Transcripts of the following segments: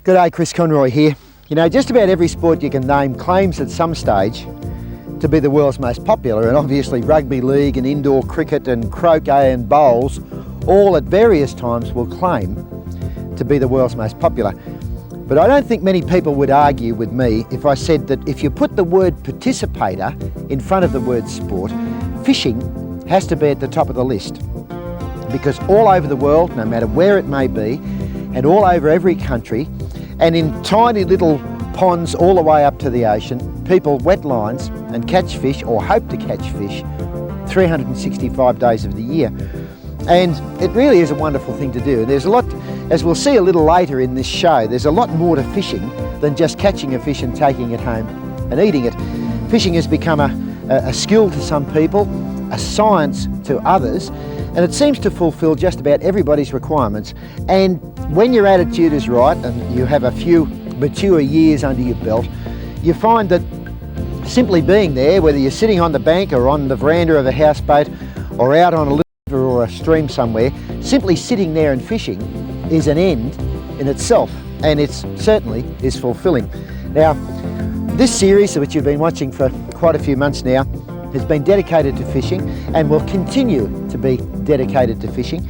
G'day, Chris Conroy here. You know, just about every sport you can name claims at some stage to be the world's most popular, and obviously rugby league and indoor cricket and croquet and bowls all at various times will claim to be the world's most popular. But I don't think many people would argue with me if I said that if you put the word participator in front of the word sport, fishing has to be at the top of the list. Because all over the world, no matter where it may be, and all over every country, and in tiny little ponds all the way up to the ocean, people wet lines and catch fish, or hope to catch fish, 365 days of the year. And it really is a wonderful thing to do. There's a lot, as we'll see a little later in this show, there's a lot more to fishing than just catching a fish and taking it home and eating it. Fishing has become a skill to some people, a science to others, and it seems to fulfil just about everybody's requirements. And when your attitude is right and you have a few mature years under your belt, you find that simply being there, whether you're sitting on the bank or on the veranda of a houseboat or out on a river or a stream somewhere, simply sitting there and fishing is an end in itself, and it certainly is fulfilling. Now, this series, which you've been watching for quite a few months now, has been dedicated to fishing and will continue to be dedicated to fishing.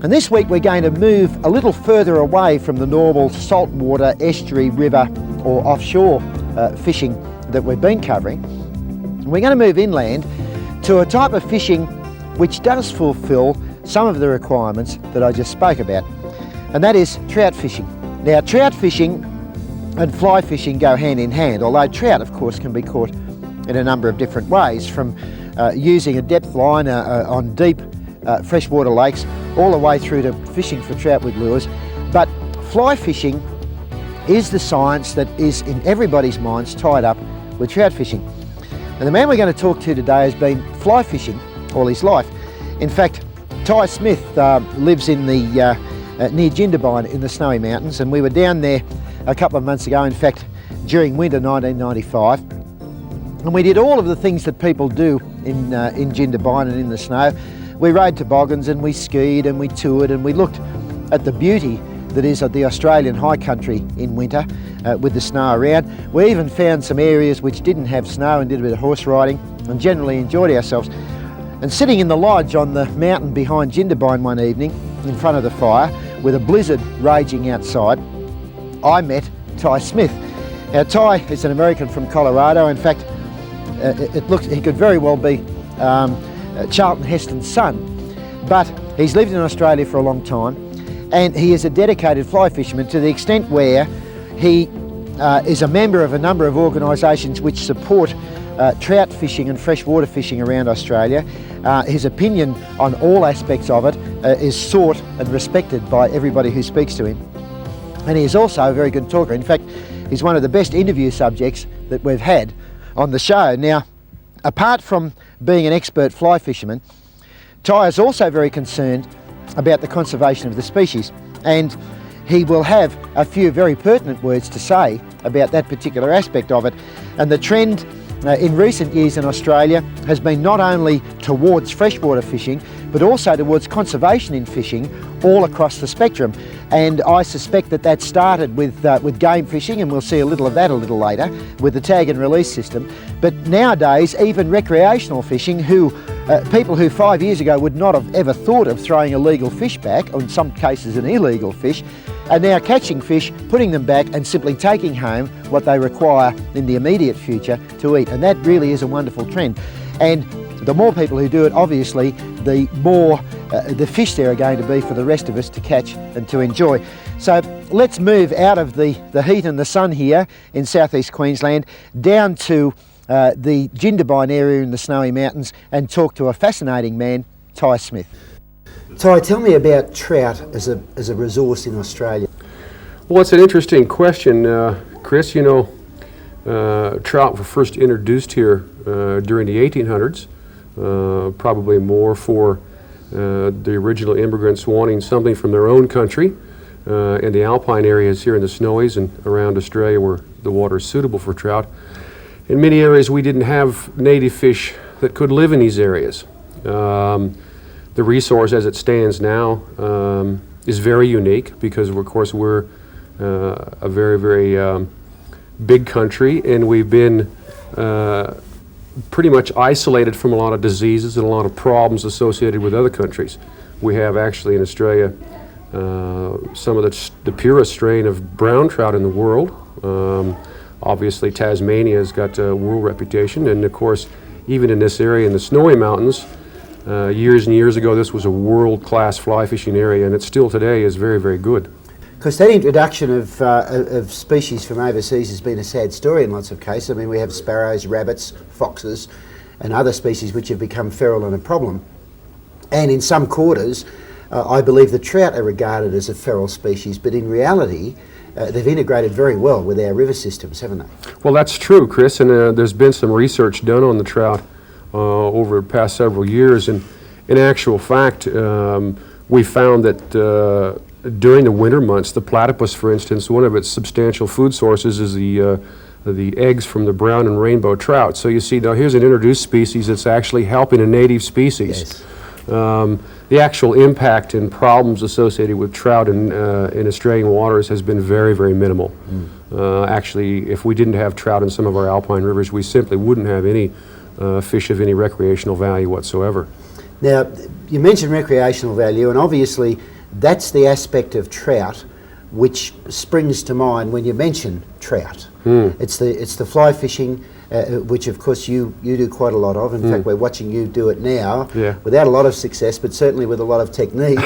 And this week we're going to move a little further away from the normal saltwater, estuary, river or offshore fishing that we've been covering. We're going to move inland to a type of fishing which does fulfil some of the requirements that I just spoke about, and that is trout fishing. Now, trout fishing and fly fishing go hand in hand, although trout of course can be caught in a number of different ways, from using a depth line on deep freshwater lakes all the way through to fishing for trout with lures. But fly fishing is the science that is in everybody's minds tied up with trout fishing. And the man we're going to talk to today has been fly fishing all his life. In fact, Ty Smith lives in the near Jindabyne in the Snowy Mountains, and we were down there a couple of months ago, in fact during winter 1995, and we did all of the things that people do in Jindabyne and in the snow. We rode toboggans and we skied and we toured and we looked at the beauty that is the Australian high country in winter with the snow around. We even found some areas which didn't have snow and did a bit of horse riding and generally enjoyed ourselves. And sitting in the lodge on the mountain behind Jindabyne one evening in front of the fire with a blizzard raging outside, I met Ty Smith. Now, Ty is an American from Colorado. In fact, it looks he could very well be Charlton Heston's son, but he's lived in Australia for a long time, and he is a dedicated fly fisherman to the extent where he is a member of a number of organisations which support trout fishing and freshwater fishing around Australia. His opinion on all aspects of it is sought and respected by everybody who speaks to him, and he is also a very good talker. In fact, he's one of the best interview subjects that we've had on the show. Now, apart from being an expert fly fisherman, Ty is also very concerned about the conservation of the species, and he will have a few very pertinent words to say about that particular aspect of it. And the trend in recent years in Australia has been not only towards freshwater fishing, but also towards conservation in fishing all across the spectrum. And I suspect that that started with game fishing, and we'll see a little of that a little later, with the tag and release system. But nowadays, even recreational fishing, people who 5 years ago would not have ever thought of throwing a legal fish back, or in some cases an illegal fish, are now catching fish, putting them back and simply taking home what they require in the immediate future to eat. And that really is a wonderful trend. And the more people who do it, obviously, the more the fish there are going to be for the rest of us to catch and to enjoy. So let's move out of the heat and the sun here in southeast Queensland down to the Jindabyne area in the Snowy Mountains and talk to a fascinating man, Ty Smith. Ty, tell me about trout as a resource in Australia. Well, it's an interesting question, Chris. You know, trout were first introduced here during the 1800s, probably more for the original immigrants wanting something from their own country in the alpine areas here in the Snowies and around Australia where the water is suitable for trout. In many areas we didn't have native fish that could live in these areas. The resource as it stands now is very unique because of course we're a very, very big country, and we've been pretty much isolated from a lot of diseases and a lot of problems associated with other countries. We have actually in Australia some of the purest strain of brown trout in the world. Obviously Tasmania has got a world reputation, and of course even in this area in the Snowy Mountains, years and years ago this was a world-class fly fishing area, and it still today is very, very good. Because that introduction of species from overseas has been a sad story in lots of cases. I mean, we have sparrows, rabbits, foxes and other species which have become feral and a problem. And in some quarters, I believe the trout are regarded as a feral species, but in reality, they've integrated very well with our river systems, haven't they? Well, that's true, Chris, and there's been some research done on the trout over the past several years, and in actual fact, we found that during the winter months, the platypus, for instance, one of its substantial food sources is the eggs from the brown and rainbow trout. So you see, now here's an introduced species that's actually helping a native species. Yes. The actual impact and problems associated with trout in Australian waters has been very, very minimal. Actually, if we didn't have trout in some of our alpine rivers, we simply wouldn't have any fish of any recreational value whatsoever. Now, you mentioned recreational value, and obviously that's the aspect of trout which springs to mind when you mention trout. It's the fly fishing, which of course you do quite a lot of. In fact, we're watching you do it now, without a lot of success, but certainly with a lot of technique.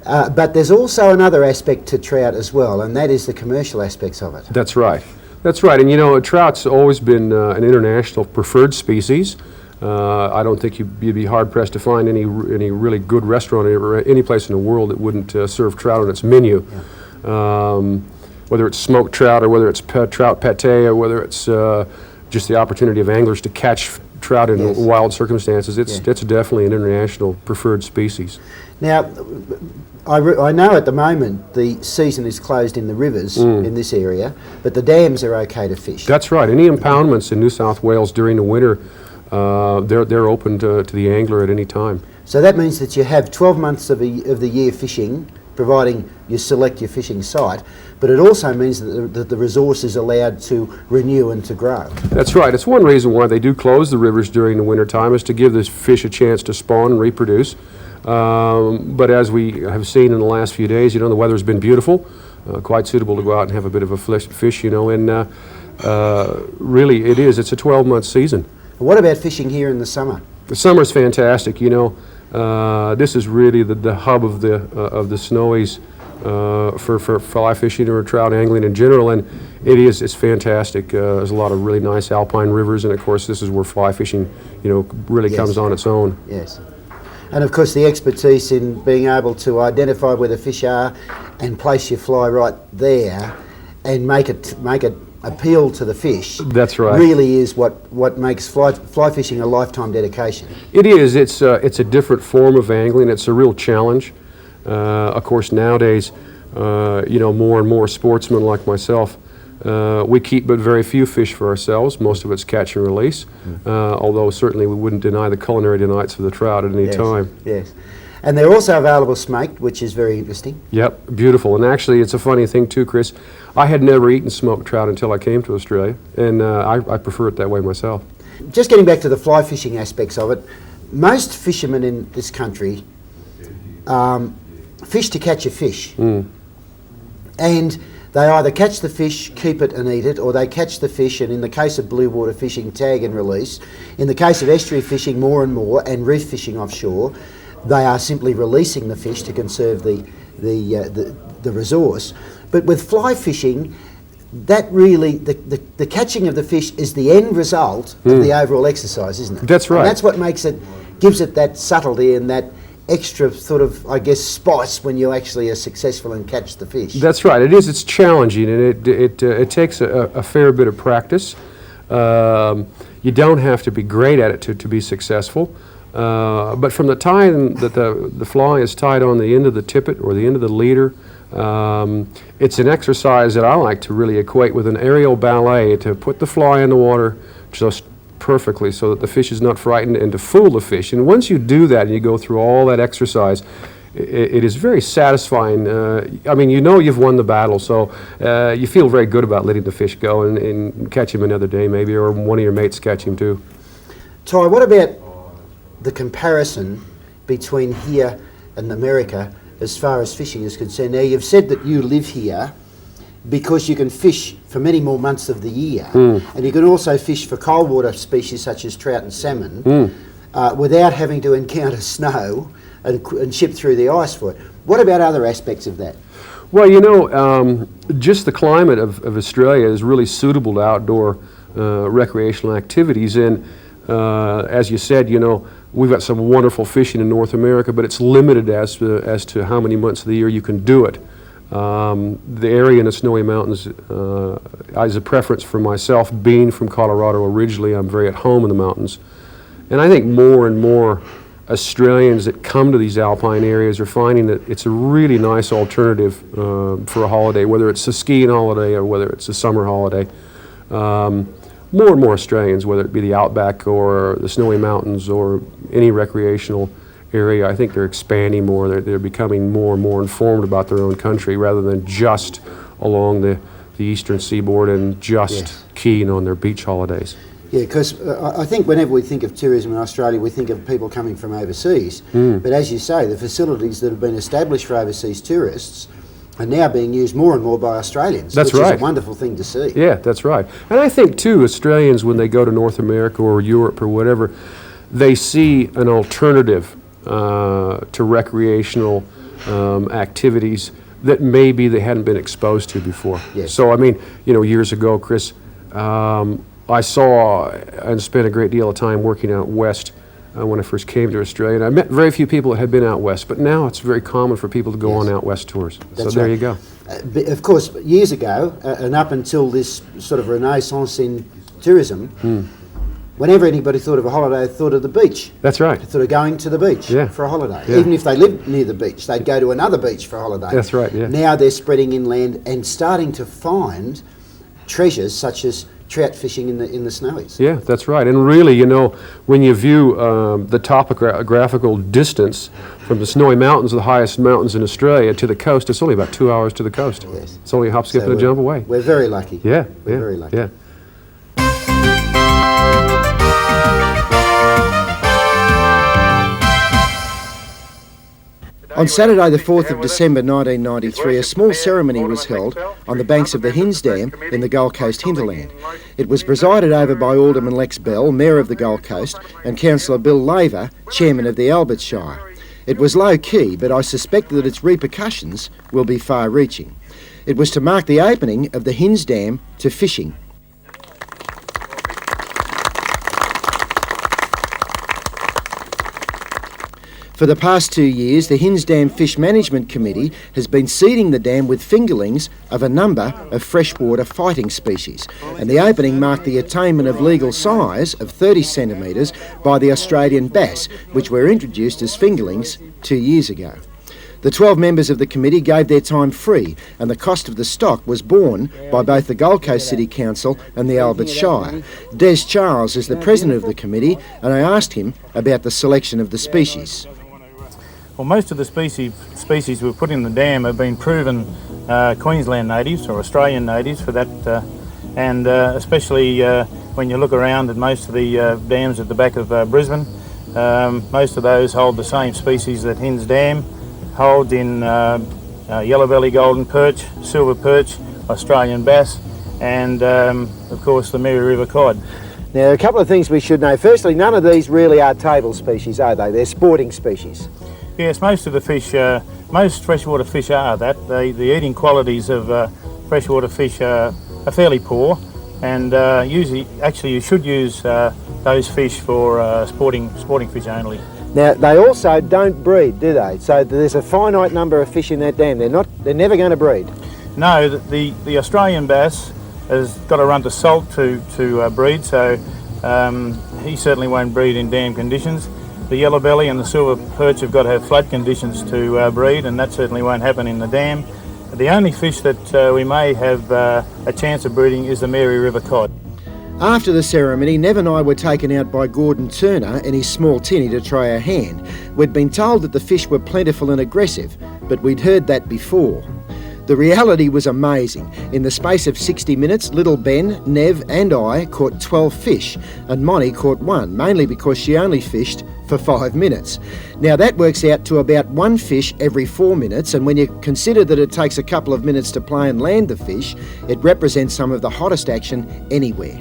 But there's also another aspect to trout as well, and that is the commercial aspects of it. That's right. That's right. And you know, trout's always been an international preferred species. I don't think you'd be hard-pressed to find any really good restaurant or any place in the world that wouldn't serve trout on its menu. Whether it's smoked trout or whether it's trout pate or whether it's just the opportunity of anglers to catch trout in wild circumstances, it's definitely an international preferred species. Now, I know at the moment the season is closed in the rivers in this area, but the dams are okay to fish. That's right. Any impoundments in New South Wales during the winter, they're open to the angler at any time. So that means that you have 12 months of the year fishing, providing you select your fishing site, but it also means that the resource is allowed to renew and to grow. That's right. It's one reason why they do close the rivers during the winter time, is to give the fish a chance to spawn and reproduce. But as we have seen in the last few days, you know, the weather's been beautiful, quite suitable to go out and have a bit of a fish, you know, and really it's a 12-month season. What about fishing here in the summer? The summer's fantastic, you know. This is really the hub of the Snowies for fly fishing or trout angling in general, and it's fantastic. There's a lot of really nice alpine rivers, and of course this is where fly fishing, you know, really comes on its own. Yes. And of course the expertise in being able to identify where the fish are and place your fly right there and make it appeal to the fish. That's right. Really is what makes fly fishing a lifetime dedication. It is. It's a different form of angling. It's a real challenge. Of course, nowadays, you know, more and more sportsmen like myself, we keep but very few fish for ourselves. Most of it's catch and release. Although certainly we wouldn't deny the culinary delights of the trout at any time. Yes. And they're also available smoked, which is very interesting. Yep, beautiful. And actually, it's a funny thing too, Chris. I had never eaten smoked trout until I came to Australia, and I prefer it that way myself. Just getting back to the fly fishing aspects of it, most fishermen in this country fish to catch a fish. And they either catch the fish, keep it and eat it, or they catch the fish and in the case of blue water fishing, tag and release. In the case of estuary fishing, more and more, and reef fishing offshore, they are simply releasing the fish to conserve the resource. But with fly fishing, that really, the catching of the fish is the end result of the overall exercise, isn't it? That's right. And that's what gives it that subtlety and that extra sort of, I guess, spice when you actually are successful and catch the fish. That's right. It is. It's challenging, and it takes a fair bit of practice. You don't have to be great at it to be successful. But from the time that the fly is tied on the end of the tippet or the end of the leader, it's an exercise that I like to really equate with an aerial ballet, to put the fly in the water just perfectly so that the fish is not frightened and to fool the fish. And once you do that and you go through all that exercise, it is very satisfying. I mean, you know you've won the battle, so you feel very good about letting the fish go and catch him another day maybe, or one of your mates catch him too. Ty, what about the comparison between here and America as far as fishing is concerned? Now, you've said that you live here because you can fish for many more months of the year, and you can also fish for cold water species such as trout and salmon without having to encounter snow and ship through the ice for it. What about other aspects of that? Well, you know, just the climate of Australia is really suitable to outdoor recreational activities, and as you said, you know, we've got some wonderful fishing in North America, but it's limited as to how many months of the year you can do it. The area in the Snowy Mountains is a preference for myself. Being from Colorado originally, I'm very at home in the mountains. And I think more and more Australians that come to these alpine areas are finding that it's a really nice alternative for a holiday, whether it's a skiing holiday or whether it's a summer holiday. More and more Australians, whether it be the outback or the Snowy Mountains or any recreational area, I think they're expanding more. They're becoming more and more informed about their own country rather than just along the eastern seaboard and just keen on their beach holidays. Yeah, because I think whenever we think of tourism in Australia, we think of people coming from overseas. But as you say, the facilities that have been established for overseas tourists are now being used more and more by Australians. That's which right. is a wonderful thing to see. Yeah, that's right. And I think, too, Australians, when they go to North America or Europe or whatever, they see an alternative to recreational activities that maybe they hadn't been exposed to before. Yes. So, I mean, you know, years ago, Chris, I saw and spent a great deal of time working out west when I first came to Australia. And I met very few people that had been out west, but now it's very common for people to go on out west tours. That's so there right. you go. Of course, years ago, and up until this sort of renaissance in tourism, whenever anybody thought of a holiday, they thought of the beach. That's right. They thought of going to the beach for a holiday. Yeah. Even if they lived near the beach, they'd go to another beach for a holiday. That's right, yeah. Now they're spreading inland and starting to find treasures such as trout fishing in the snowies. Yeah, that's right. And really, you know, when you view the topographical distance from the Snowy Mountains, the highest mountains in Australia, to the coast, it's only about 2 hours to the coast. Yes. It's only a hop, skip, and a jump away. We're very lucky. Yeah, We're very lucky. Yeah. On Saturday the 4th of December 1993, a small ceremony was held on the banks of the Hinze Dam in the Gold Coast hinterland. It was presided over by Alderman Lex Bell, Mayor of the Gold Coast, and Councillor Bill Laver, Chairman of the Albert Shire. It was low-key, but I suspect that its repercussions will be far-reaching. It was to mark the opening of the Hinze Dam to fishing. For the past 2 years, the Hinze Dam Fish Management Committee has been seeding the dam with fingerlings of a number of freshwater fighting species, and the opening marked the attainment of legal size of 30 centimetres by the Australian bass, which were introduced as fingerlings 2 years ago. The 12 members of the committee gave their time free, and the cost of the stock was borne by both the Gold Coast City Council and the Albert Shire. Des Charles is the president of the committee, and I asked him about the selection of the species. Well, most of the species we've put in the dam have been proven Queensland natives or Australian natives for that, and especially when you look around at most of the dams at the back of Brisbane, most of those hold the same species that Hinze Dam holds in yellow belly golden perch, silver perch, Australian bass, and of course the Mary River cod. Now, a couple of things we should know. Firstly, none of these really are table species, are they? They're sporting species. Yes, most of the fish, most freshwater fish are that. The eating qualities of freshwater fish are fairly poor, and usually, actually, you should use those fish for sporting fish only. Now, they also don't breed, do they? So there's a finite number of fish in that dam. They're never going to breed. No, the Australian bass has got to run to salt to breed, so he certainly won't breed in dam conditions. The yellow belly and the silver perch have got to have flood conditions to breed, and that certainly won't happen in the dam. The only fish that we may have a chance of breeding is the Mary River cod. After the ceremony, Nev and I were taken out by Gordon Turner and his small tinny to try our hand. We'd been told that the fish were plentiful and aggressive, but we'd heard that before. The reality was amazing. In the space of 60 minutes, little Ben, Nev and I caught 12 fish, and Monty caught one, mainly because she only fished for 5 minutes. Now that works out to about 1 fish every 4 minutes, and when you consider that it takes a couple of minutes to play and land the fish, it represents some of the hottest action anywhere.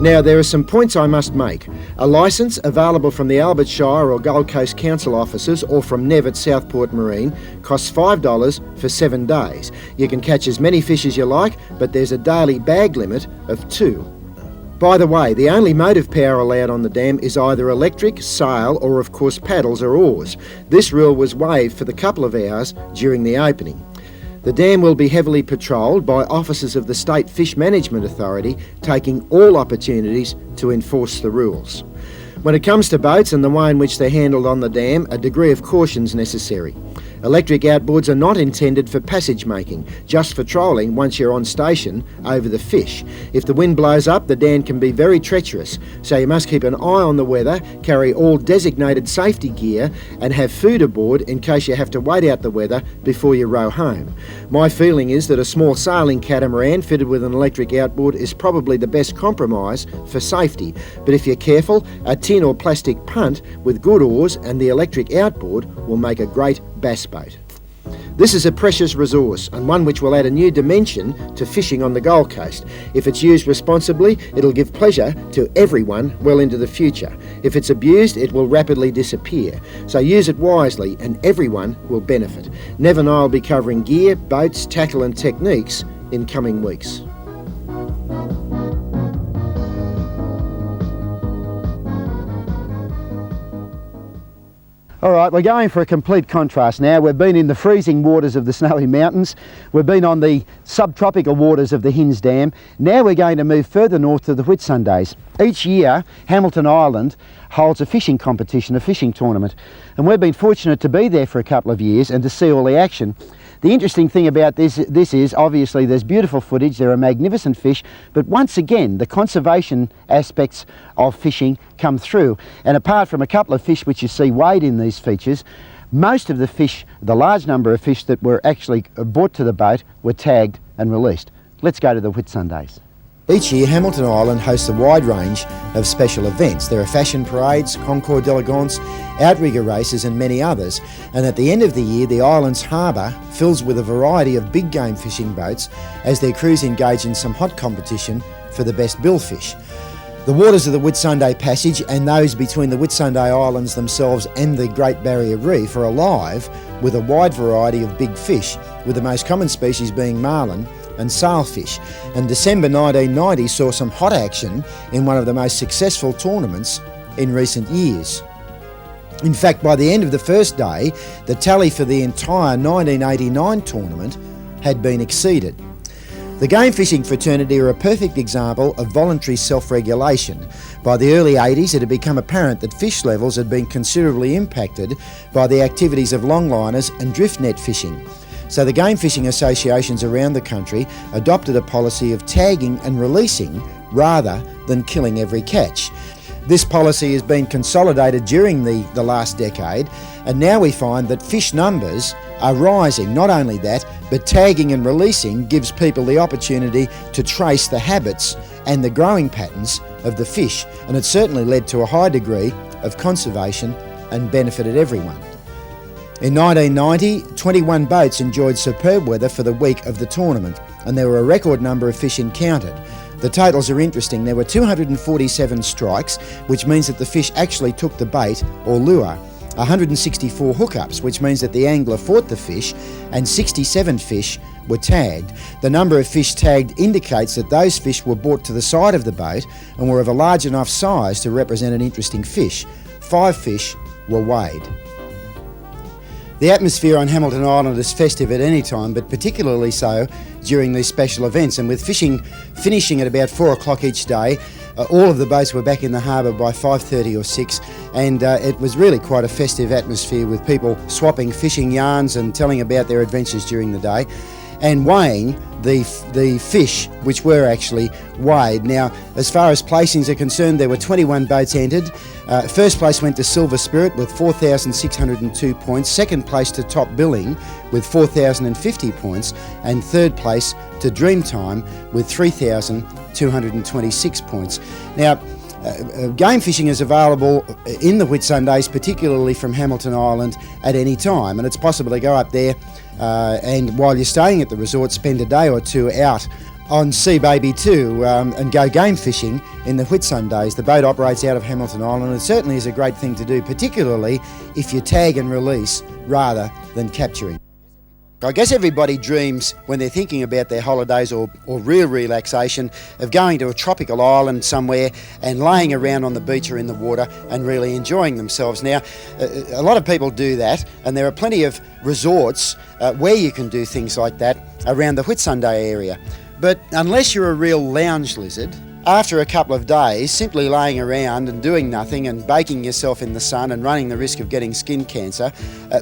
Now, there are some points I must make. A licence available from the Albert Shire or Gold Coast Council offices or from Nev at Southport Marine costs $5 for 7 days. You can catch as many fish as you like, but there's a daily bag limit of 2. By the way, the only motive power allowed on the dam is either electric, sail, or of course paddles or oars. This rule was waived for the couple of hours during the opening. The dam will be heavily patrolled by officers of the State Fish Management Authority, taking all opportunities to enforce the rules. When it comes to boats and the way in which they're handled on the dam, a degree of caution is necessary. Electric outboards are not intended for passage making, just for trolling once you're on station over the fish. If the wind blows up, the dam can be very treacherous, so you must keep an eye on the weather, carry all designated safety gear, and have food aboard in case you have to wait out the weather before you row home. My feeling is that a small sailing catamaran fitted with an electric outboard is probably the best compromise for safety, but if you're careful, a tin or plastic punt with good oars and the electric outboard will make a great bass boat. This is a precious resource and one which will add a new dimension to fishing on the Gold Coast. If it's used responsibly, it'll give pleasure to everyone well into the future. If it's abused, it will rapidly disappear. So use it wisely and everyone will benefit. Nev and I will be covering gear, boats, tackle and techniques in coming weeks. All right, we're going for a complete contrast now. We've been in the freezing waters of the Snowy Mountains. We've been on the subtropical waters of the Hinze Dam. Now we're going to move further north to the Whitsundays. Each year, Hamilton Island holds a fishing competition, a fishing tournament. And we've been fortunate to be there for a couple of years and to see all the action. The interesting thing about this is obviously there's beautiful footage, there are magnificent fish, but once again the conservation aspects of fishing come through. And apart from a couple of fish which you see weighed in these features, most of the fish, the large number of fish that were actually brought to the boat were tagged and released. Let's go to the Whitsundays. Each year, Hamilton Island hosts a wide range of special events. There are fashion parades, concours d'elegance, outrigger races and many others. And at the end of the year, the island's harbour fills with a variety of big game fishing boats as their crews engage in some hot competition for the best billfish. The waters of the Whitsunday Passage and those between the Whitsunday Islands themselves and the Great Barrier Reef are alive with a wide variety of big fish, with the most common species being marlin and sailfish. And December 1990 saw some hot action in one of the most successful tournaments in recent years. In fact, by the end of the first day, the tally for the entire 1989 tournament had been exceeded. The game fishing fraternity are a perfect example of voluntary self-regulation. By the early 80s, it had become apparent that fish levels had been considerably impacted by the activities of longliners and drift net fishing. So the game fishing associations around the country adopted a policy of tagging and releasing rather than killing every catch. This policy has been consolidated during the last decade, and now we find that fish numbers are rising. Not only that, but tagging and releasing gives people the opportunity to trace the habits and the growing patterns of the fish, and it certainly led to a high degree of conservation and benefited everyone. In 1990, 21 boats enjoyed superb weather for the week of the tournament, and there were a record number of fish encountered. The totals are interesting. There were 247 strikes, which means that the fish actually took the bait or lure, 164 hookups, which means that the angler fought the fish, and 67 fish were tagged. The number of fish tagged indicates that those fish were brought to the side of the boat and were of a large enough size to represent an interesting fish. 5 fish were weighed. The atmosphere on Hamilton Island is festive at any time, but particularly so during these special events. And with fishing finishing at about 4 o'clock each day, all of the boats were back in the harbour by 5:30 or 6, and it was really quite a festive atmosphere with people swapping fishing yarns and telling about their adventures during the day, and weighing the fish which were actually weighed. Now, as far as placings are concerned, there were 21 boats entered. First place went to Silver Spirit with 4,602 points, second place to Top Billing with 4,050 points, and third place to Dreamtime with 3,226 points. Now, game fishing is available in the Whitsundays, particularly from Hamilton Island, at any time, and it's possible to go up there and while you're staying at the resort, spend a day or two out on Sea Baby 2 and go game fishing in the Whitsundays. The boat operates out of Hamilton Island, and it certainly is a great thing to do, particularly if you tag and release rather than capturing. I guess everybody dreams when they're thinking about their holidays or real relaxation of going to a tropical island somewhere and laying around on the beach or in the water and really enjoying themselves. Now, a lot of people do that, and there are plenty of resorts where you can do things like that around the Whitsunday area. But unless you're a real lounge lizard, after a couple of days, simply laying around and doing nothing and baking yourself in the sun and running the risk of getting skin cancer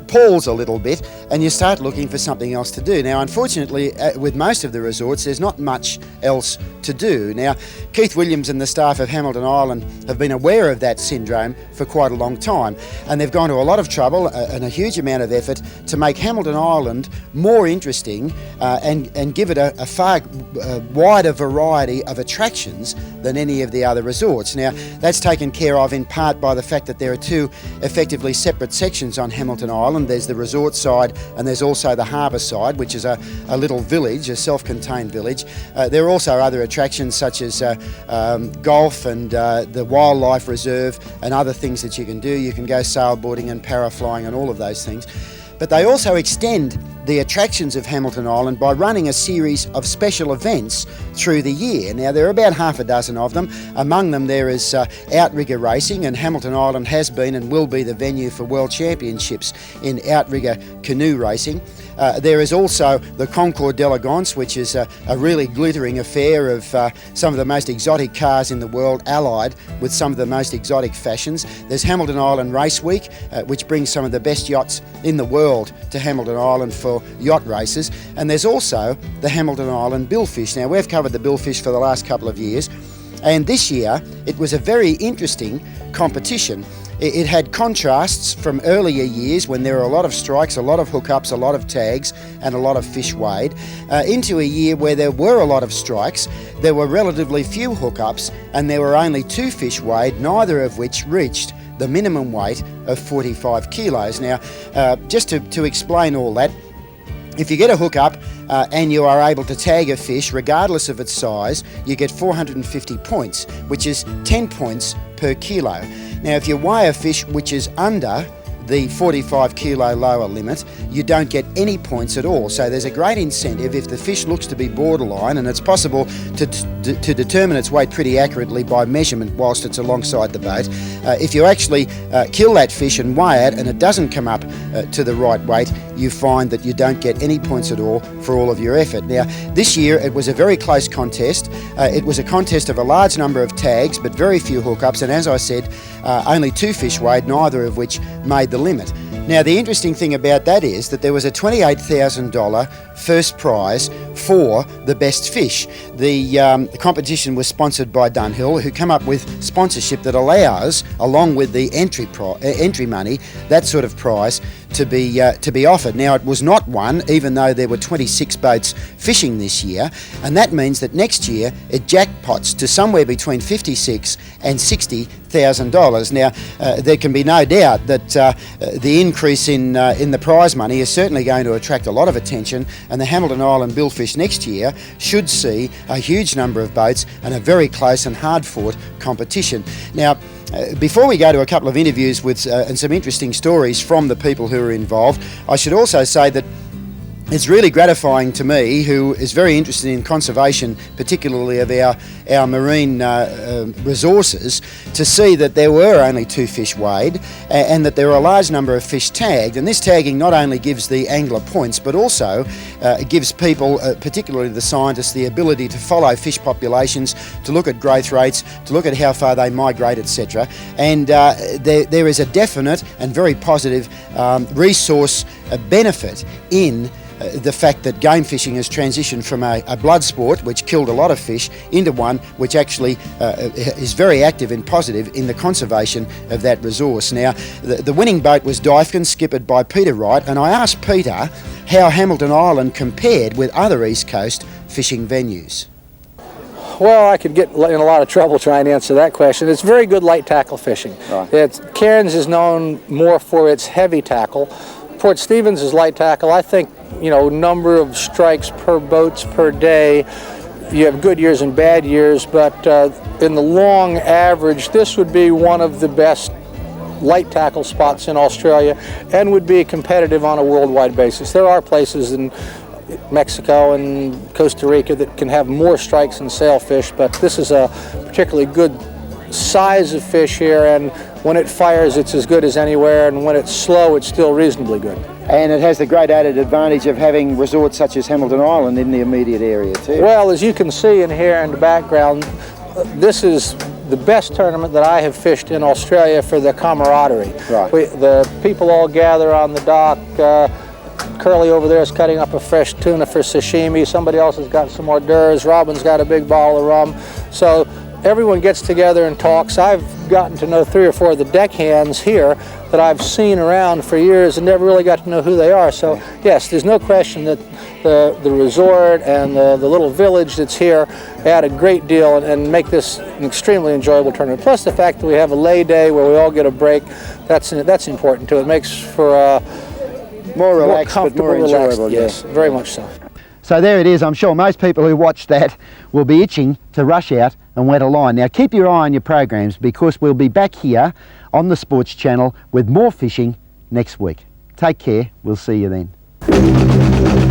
palls a little bit, and you start looking for something else to do. Now, unfortunately, with most of the resorts, there's not much else to do. Now, Keith Williams and the staff of Hamilton Island have been aware of that syndrome for quite a long time, and they've gone to a lot of trouble and a huge amount of effort to make Hamilton Island more interesting and give it a far wider variety of attractions than any of the other resorts. Now, that's taken care of in part by the fact that there are two effectively separate sections on Hamilton Island. There's the resort side and there's also the harbour side, which is a little village, a self-contained village. There are also other attractions such as golf and the wildlife reserve and other things that you can do. You can go sailboarding and paraflying and all of those things. But they also extend the attractions of Hamilton Island by running a series of special events through the year. Now, there are about half a dozen of them. Among them there is outrigger racing, and Hamilton Island has been and will be the venue for world championships in outrigger canoe racing. There is also the Concours d'Elegance, which is a really glittering affair of some of the most exotic cars in the world, allied with some of the most exotic fashions. There's Hamilton Island Race Week, which brings some of the best yachts in the world to Hamilton Island for yacht races. And there's also the Hamilton Island Billfish. Now, we've covered the Billfish for the last couple of years, and this year it was a very interesting competition. It had contrasts from earlier years when there were a lot of strikes, a lot of hookups, a lot of tags and a lot of fish weighed, into a year where there were a lot of strikes, there were relatively few hookups, and there were only 2 fish weighed, neither of which reached the minimum weight of 45 kilos. Now, just to explain all that, if you get a hookup and you are able to tag a fish, regardless of its size, you get 450 points, which is 10 points per kilo. Now, if you weigh a fish which is under the 45 kilo lower limit, you don't get any points at all. So there's a great incentive if the fish looks to be borderline, and it's possible to determine its weight pretty accurately by measurement whilst it's alongside the boat. If you actually kill that fish and weigh it and it doesn't come up to the right weight, you find that you don't get any points at all for all of your effort. Now, this year it was a very close contest. It was a contest of a large number of tags but very few hookups, and as I said, only 2 fish weighed, neither of which made the limit. Now, the interesting thing about that is that there was a $28,000 first prize for the best fish. The competition was sponsored by Dunhill, who come up with sponsorship that allows, along with the entry money, that sort of prize to be offered. Now, it was not won, even though there were 26 boats fishing this year, and that means that next year it jackpots to somewhere between $56,000 and $60,000. Now, there can be no doubt that the increase in the prize money is certainly going to attract a lot of attention, and the Hamilton Island Billfish next year should see a huge number of boats and a very close and hard-fought competition. Now, before we go to a couple of interviews with and some interesting stories from the people who are involved, I should also say that it's really gratifying to me, who is very interested in conservation, particularly of our marine resources, to see that there were only 2 fish weighed and that there are a large number of fish tagged. And this tagging not only gives the angler points, but also gives people, particularly the scientists, the ability to follow fish populations, to look at growth rates, to look at how far they migrate, etc. And there is a definite and very positive resource benefit in the fact that game fishing has transitioned from a blood sport, which killed a lot of fish, into one which actually is very active and positive in the conservation of that resource. Now, the winning boat was Dyfkin, skippered by Peter Wright, and I asked Peter how Hamilton Island compared with other East Coast fishing venues. Well, I could get in a lot of trouble trying to answer that question. It's very good light tackle fishing. Right. Cairns is known more for its heavy tackle. Port Stephens is light tackle. I think, you know, number of strikes per boats per day. You have good years and bad years, but in the long average, this would be one of the best light tackle spots in Australia and would be competitive on a worldwide basis. There are places in Mexico and Costa Rica that can have more strikes and sailfish, but this is a particularly good size of fish here, and when it fires it's as good as anywhere, and when it's slow it's still reasonably good. And it has the great added advantage of having resorts such as Hamilton Island in the immediate area too. Well, as you can see in here in the background, this is the best tournament that I have fished in Australia for the camaraderie. Right. The people all gather on the dock. Curly over there is cutting up a fresh tuna for sashimi. Somebody else has got some hors d'oeuvres. Robin's got a big bottle of rum. So everyone gets together and talks. I've gotten to know 3 or 4 of the deckhands here that I've seen around for years and never really got to know who they are. So yes, there's no question that the resort and the little village that's here add a great deal and make this an extremely enjoyable tournament. Plus the fact that we have a lay day where we all get a break, that's important too. It makes for a more relaxed, more but more enjoyable. Yes, yeah. very much so. So there it is. I'm sure most people who watch that will be itching to rush out and wet a line. Now keep your eye on your programs, because we'll be back here on the Sports Channel with more fishing next week. Take care. We'll see you then.